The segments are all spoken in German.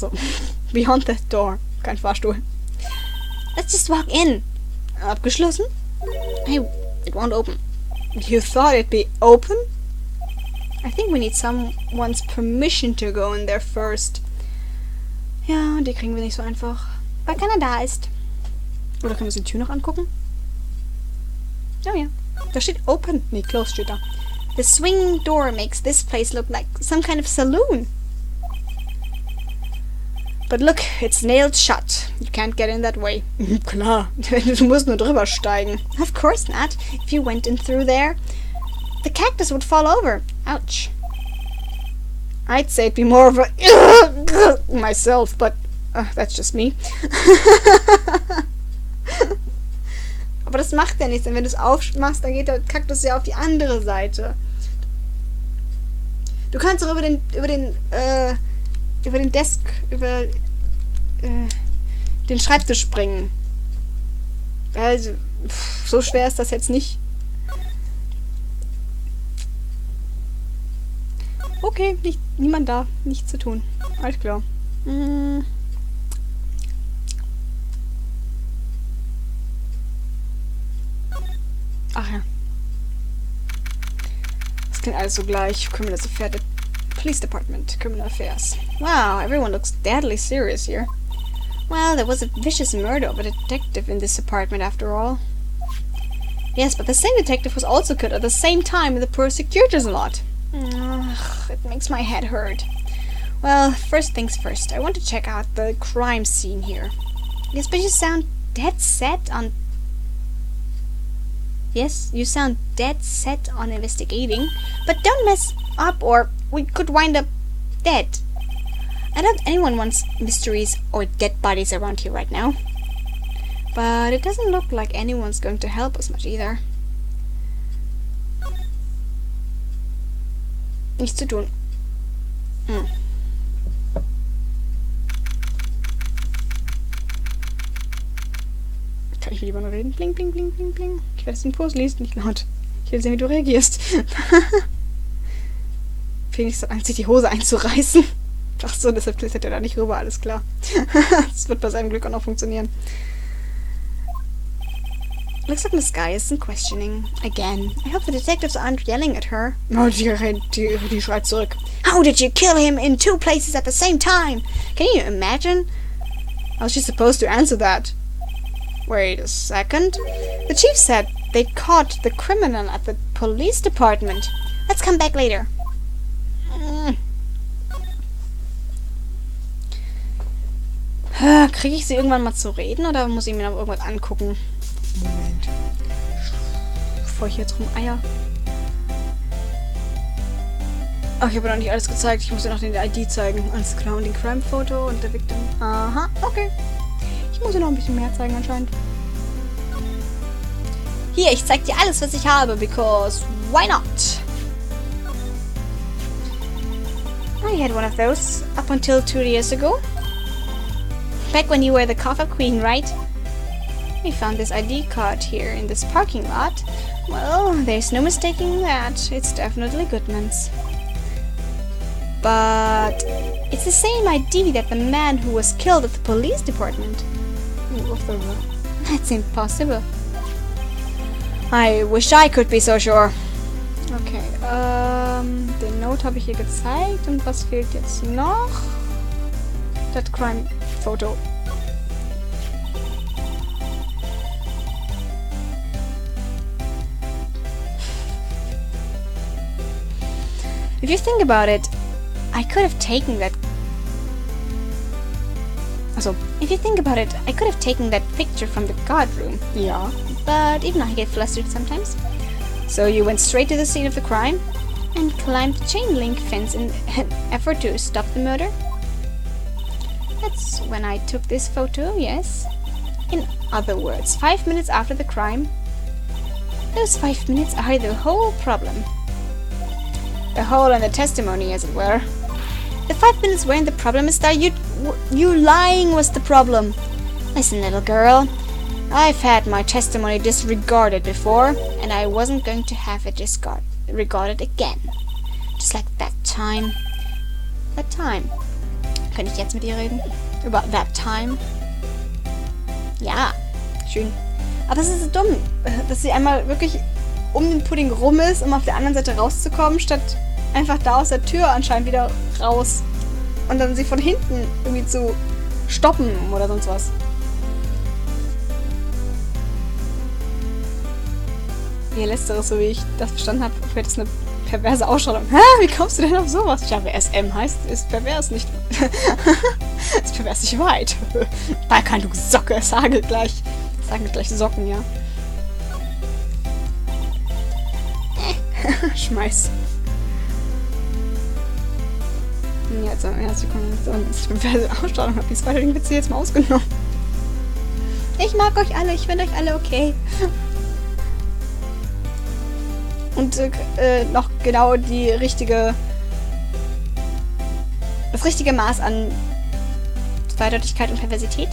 Also, beyond that door. Kein Fahrstuhl. Let's just walk in. Abgeschlossen? Hey, it won't open. You thought it'd be open? I think we need someone's permission to go in there first. Ja, die kriegen wir nicht so einfach. Weil keiner da ist. Oder können wir uns die Tür noch angucken? Oh ja. Da steht open. Nee, closed steht da. The swinging door makes this place look like some kind of saloon. But look, it's nailed shut. You can't get in that way. Klar, du musst nur drüber steigen. Of course not. If you went in through there, the cactus would fall over. Ouch. I'd say it'd be more of a myself, but that's just me. Aber das macht ja nichts, denn wenn du es aufmachst, dann geht der Kaktus ja auf die andere Seite. Du kannst doch über den Schreibtisch springen. Also, so schwer ist das jetzt nicht. Okay, niemand da. Nichts zu tun. Alles klar. Ach ja. Das klingt alles so gleich. Criminal Affairs. Police Department. Criminal Affairs. Wow, everyone looks deadly serious here. Well, there was a vicious murder of a detective in this apartment after all. Yes, but the same detective was also killed at the same time in the prosecutor's lot. Ugh, it makes my head hurt. Well, first things first. I want to check out the crime scene here. Yes, but you sound dead set on... Yes, you sound dead set on investigating. But don't mess up or we could wind up dead. I doubt anyone wants mysteries or dead bodies around here right now. But it doesn't look like anyone's going to help us much either. Nichts zu tun. Kann ich mit jemandem reden? Bling, bling, bling, bling, bling. Ich werde es im Kurs lesen, nicht laut. Ich will sehen, wie du reagierst. Phoenix hat Angst, sich die Hose einzureißen. Ach so, deshalb klettert er da nicht rüber, alles klar. Das wird bei seinem Glück auch noch funktionieren. Looks like Miss Guy isn't questioning again. I hope the detectives aren't yelling at her. Oh, die schreit zurück. How did you kill him in 2 places at the same time? Can you imagine? How's she supposed to answer that? Wait a second. The chief said they'd caught the criminal at the police department. Let's come back later. Kriege ich sie irgendwann mal zu reden oder muss ich mir noch irgendwas angucken? Moment. Bevor ich jetzt rumeier. Ach, ich habe noch nicht alles gezeigt. Ich muss dir noch den ID zeigen. Alles klar. Und den Crime-Foto und der Victim. Aha, okay. Ich muss dir noch ein bisschen mehr zeigen anscheinend. Hier, ich zeig dir alles, was ich habe, because why not? I had one of those up until 2 years ago. Back when you were the cover queen, right? We found this ID card here in this parking lot. Well, there's no mistaking that. It's definitely Goodman's. But it's the same ID that the man who was killed at the police department. That's impossible. I wish I could be so sure. Okay, den Note habe ich hier gezeigt. Und was fehlt jetzt noch? Das Crime-Foto. If you think about it, I could have taken that... Also, if you think about it, I could have taken that picture from the guard room. Yeah. But even I get flustered sometimes. So you went straight to the scene of the crime and climbed the chain link fence in an effort to stop the murder? That's when I took this photo, yes. In other words, 5 minutes after the crime. Those 5 minutes are the whole problem. A hole in the testimony, as it were. The 5 minutes weren't the problem, Mister. You lying was the problem. Listen, little girl. I've had my testimony disregarded before, and I wasn't going to have it disregarded again. Just like that time. That time. Könnte ich jetzt mit ihr reden? Über that time? Ja, schön. Aber es ist so dumm, dass sie einmal wirklich um den Pudding rum ist, um auf der anderen Seite rauszukommen, statt einfach da aus der Tür anscheinend wieder raus. Und dann sie von hinten irgendwie zu stoppen oder sonst was. Ihr letzteres, so wie ich das verstanden habe, wäre das eine perverse Ausstrahlung. Hä? Wie kommst du denn auf sowas? Ja, wer SM heißt, ist pervers, nicht... ist pervers nicht weit. Balkan, du Socke, sage gleich Socken, ja. Schmeiß. Ja, also, herzlich willkommen. Ich bin perverse Ausstrahlung, habe die zweiten Witze jetzt mal ausgenommen. Ich mag euch alle, ich finde euch alle okay. Und noch genau das richtige Maß an Zweideutigkeit und Perversität.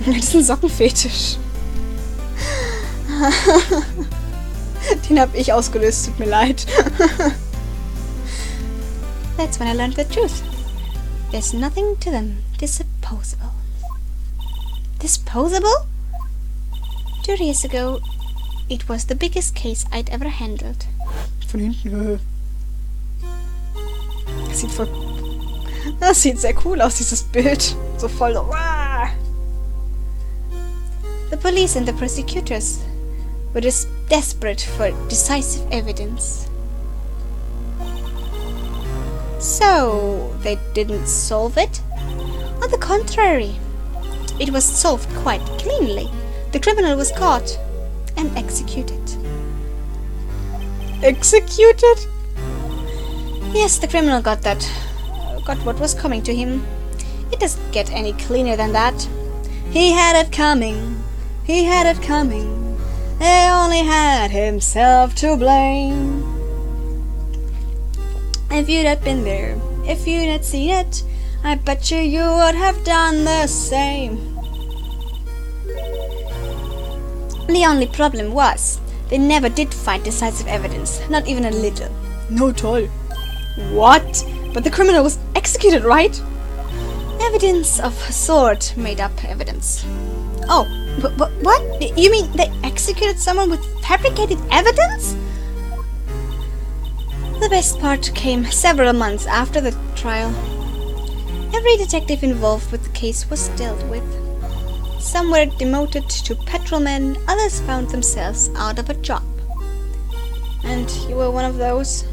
Das ist ein Sockenfetisch. Den habe ich ausgelöst, tut mir leid. That's when I learned the truth. There's nothing to them disposable. Disposable? 2 years ago, it was the biggest case I'd ever handled. Von hinten. Das sieht sehr cool aus, dieses Bild. So voll. Wow. The police and the prosecutors were just desperate for decisive evidence. So, they didn't solve it? On the contrary, it was solved quite cleanly. The criminal was caught and executed. Executed? Yes, the criminal got what was coming to him. It doesn't get any cleaner than that. He had it coming. He had it coming. He only had himself to blame. If you'd have been there, if you'd have seen it, I bet you would have done the same. The only problem was, they never did find decisive evidence, not even a little. No toll. What? But the criminal was executed, right? Evidence of a sort made up evidence. Oh, what? You mean they executed someone with fabricated evidence? The best part came several months after the trial. Every detective involved with the case was dealt with. Some were demoted to patrolmen, others found themselves out of a job. And you were one of those?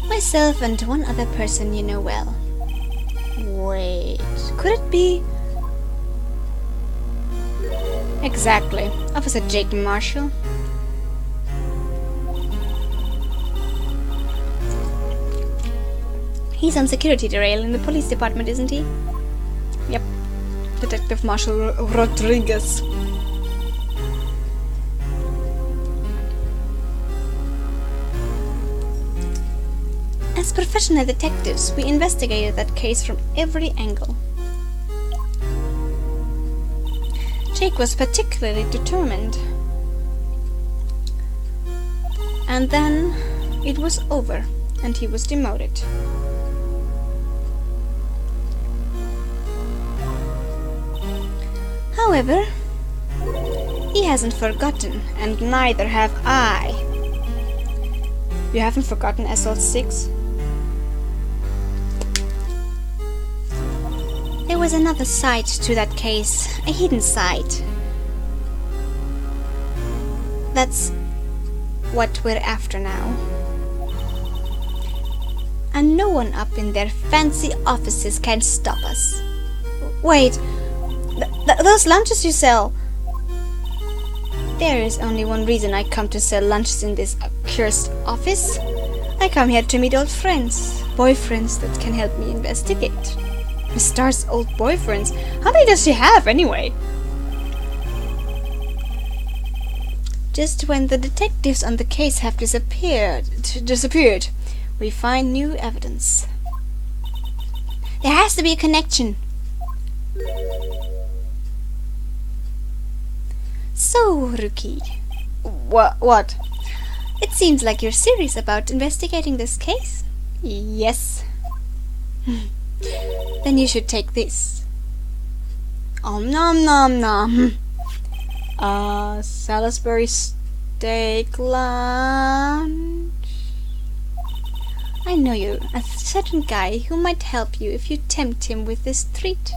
Myself and one other person you know well. Wait, could it be? Exactly, Officer Jake Marshall. He's on security derail in the police department, isn't he? Yep. Detective Marshall Rodriguez. As professional detectives, we investigated that case from every angle. Jake was particularly determined. And then it was over, and he was demoted. However, he hasn't forgotten, and neither have I. You haven't forgotten Assault 6? There was another side to that case, a hidden side. That's what we're after now. And no one up in their fancy offices can stop us. Wait, those lunches you sell. There is only one reason I come to sell lunches in this accursed office. I come here to meet old friends, boyfriends that can help me investigate. Miss Star's old boyfriends. How many does she have anyway? Just when the detectives on the case have disappeared, we find new evidence. There has to be a connection. So, Rookie. What? It seems like you're serious about investigating this case. Yes. Then you should take this. Om nom nom nom. Salisbury steak lunch. I know you, a certain guy who might help you if you tempt him with this treat.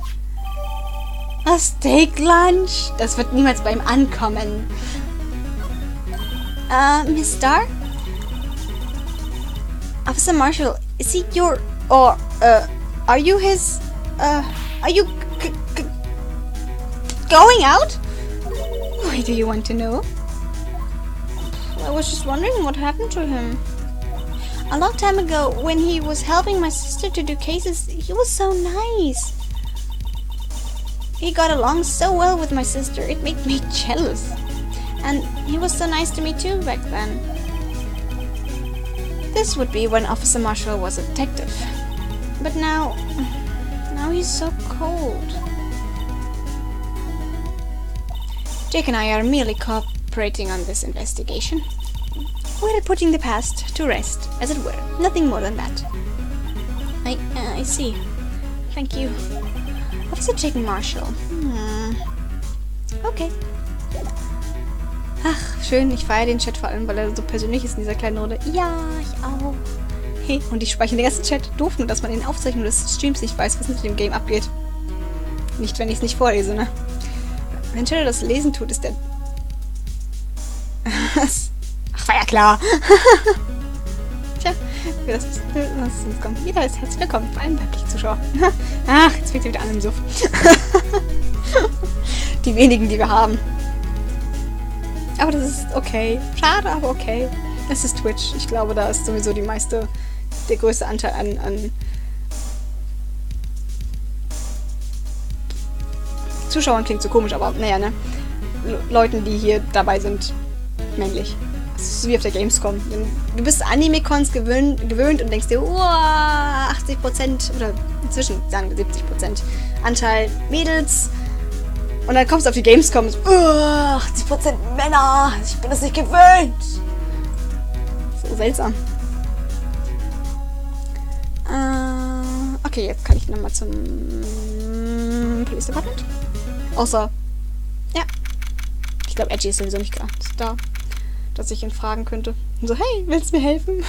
A steak lunch? Das wird niemals bei ihm ankommen. Miss Starr? Officer Marshall, is he your... Or, are you his... are you... going out? Why do you want to know? I was just wondering what happened to him. A long time ago, when he was helping my sister to do cases, he was so nice. He got along so well with my sister, it made me jealous. And he was so nice to me too back then. This would be when Officer Marshall was a detective. But now he's so cold. Jake and I are merely cooperating on this investigation. We're putting the past to rest, as it were. Nothing more than that. I see. Thank you. Officer Jake Marshall. Okay. Ach, schön. Ich feiere den Chat vor allem, weil er so persönlich ist in dieser kleinen Runde. Ja, ich auch. Hey, und die speichern den ganzen Chat. Doof nur, dass man in den Aufzeichnungen des Streams nicht weiß, was mit dem Game abgeht. Nicht, wenn ich es nicht vorlese, ne? Wenn Shadow das lesen tut, ist der... Ach, war ja klar. Tja, das ist uns kommt. Jeder ist herzlich willkommen, vor allem weibliche Zuschauer. Ach, jetzt fängt sie wieder an im Suff. Die wenigen, die wir haben. Aber das ist okay. Schade, aber okay. Es ist Twitch. Ich glaube, da ist sowieso der größte Anteil an Zuschauern klingt so komisch, aber naja, ne? Leuten, die hier dabei sind, männlich. Das ist so wie auf der Gamescom. Du bist Anime-Cons gewöhnt und denkst dir, 80% oder inzwischen sagen wir 70% Anteil Mädels. Und dann kommst du auf die Gamescom und so, 80% Männer. Ich bin das nicht gewöhnt. So seltsam. Okay, jetzt kann ich nochmal zum Police Department. Außer, ja, ich glaube, Edgy ist sowieso nicht gerade da, dass ich ihn fragen könnte. Und so, hey, willst du mir helfen?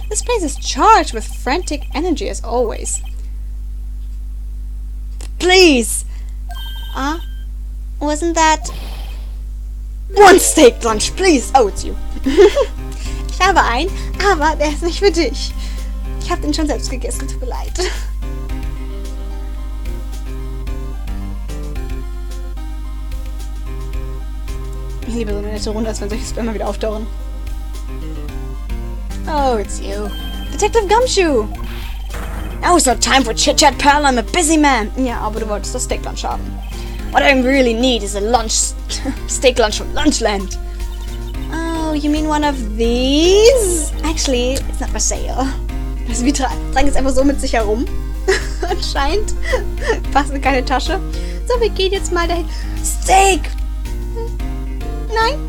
This place is charged with frantic energy as always. Please! Wasn't that... One steak lunch, please! Oh, it's you. Ich habe einen, aber der ist nicht für dich. Ich habe den schon selbst gegessen, tut mir leid. Ich liebe so eine nette Runde, als wenn solche Spammer wieder auftauchen. Oh, it's you. Detective Gumshoe! Now it's not time for chit-chat, pal. I'm a busy man. Ja, aber du wolltest das Steak Lunch haben. What I really need is a steak lunch from Lunchland. Oh, you mean one of these? Actually, it's not for sale. Also, wir tragen es einfach so mit sich herum. Anscheinend. Passt in keine Tasche. So, wir gehen jetzt mal dahin. Steak! Nein.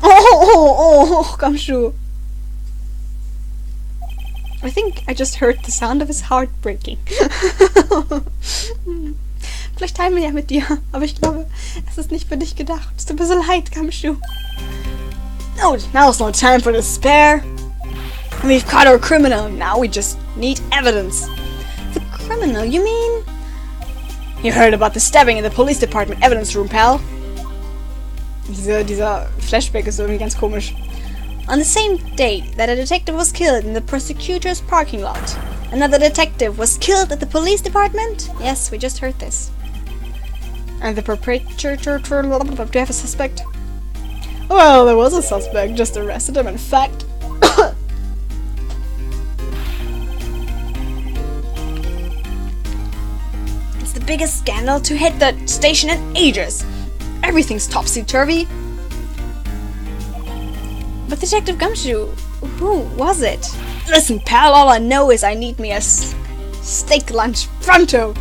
Oh, Gumshoe. I think I just heard the sound of his heart breaking. Vielleicht teilen wir ja mit dir, aber ich glaube, es ist nicht für dich gedacht. Es tut mir so leid, Gumshoe. No, now's no time for despair. We've caught our criminal. Now we just need evidence. The criminal, you mean? You heard about the stabbing in the police department evidence room, pal. Dieser Flashback ist irgendwie ganz komisch. On the same day that a detective was killed in the prosecutor's parking lot, another detective was killed at the police department? Yes, we just heard this. And the perpetrator... Do you have a suspect? Well, there was a suspect, just arrested him, in fact. It's the biggest scandal to hit the station in ages. Everything's topsy-turvy. But Detective Gumshoe, who was it? Listen, pal, all I know is I need me a Steak lunch, pronto!